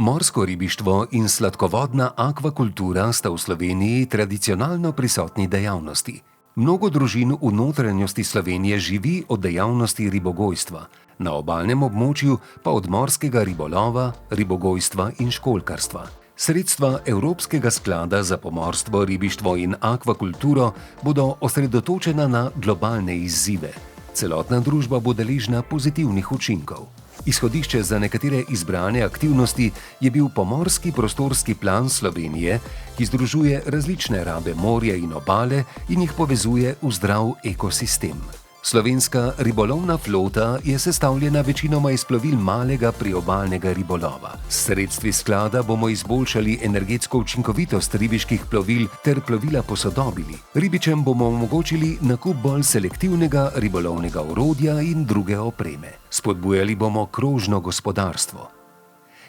Morsko ribištvo in sladkovodna akvakultura sta v Sloveniji tradicionalno prisotni dejavnosti. Mnogo družin v notranjosti Slovenije živi od dejavnosti ribogojstva, na obalnem območju pa od morskega ribolova, ribogojstva in školjkarstva. Sredstva Evropskega sklada za pomorstvo, ribištvo in akvakulturo bodo osredotočena na globalne izzive. Celotna družba bo deležna pozitivnih učinkov. Izhodišče za nekatere izbrane aktivnosti je bil pomorski prostorski plan Slovenije, ki združuje različne rabe morja in obale in jih povezuje v zdrav ekosistem. Slovenska ribolovna flota je sestavljena večinoma iz plovil malega priobalnega ribolova. S sredstvi sklada bomo izboljšali energetsko učinkovitost ribiških plovil ter plovila posodobili. Ribičem bomo omogočili nakup bolj selektivnega ribolovnega orodja in druge opreme. Spodbujali bomo krožno gospodarstvo.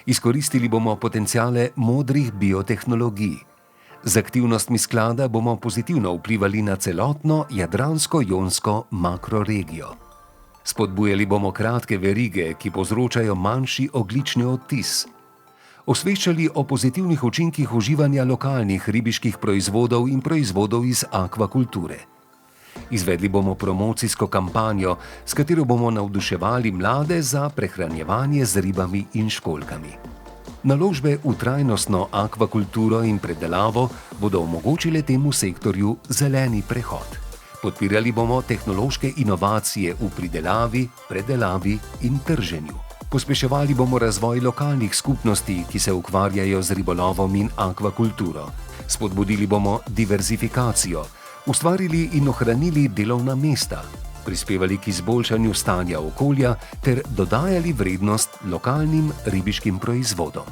Izkoristili bomo potenciale modrih biotehnologij. Z aktivnostmi sklada bomo pozitivno vplivali na celotno jadransko-jonsko makroregijo. Spodbujali bomo kratke verige, ki povzročajo manjši ogljični odtis. Osveščali o pozitivnih učinkih uživanja lokalnih ribiških proizvodov in proizvodov iz akvakulture. Izvedli bomo promocijsko kampanjo, s katero bomo navduševali mlade za prehranjevanje z ribami in školjkami. Naložbe v trajnostno akvakulturo in predelavo bodo omogočile temu sektorju zeleni prehod. Podpirali bomo tehnološke inovacije v pridelavi, predelavi in trženju. Pospeševali bomo razvoj lokalnih skupnosti, ki se ukvarjajo z ribolovom in akvakulturo. Spodbudili bomo diverzifikacijo, ustvarili in ohranili delovna mesta, prispevali k izboljšanju stanja okolja ter dodajali vrednost lokalnim ribiškim proizvodom.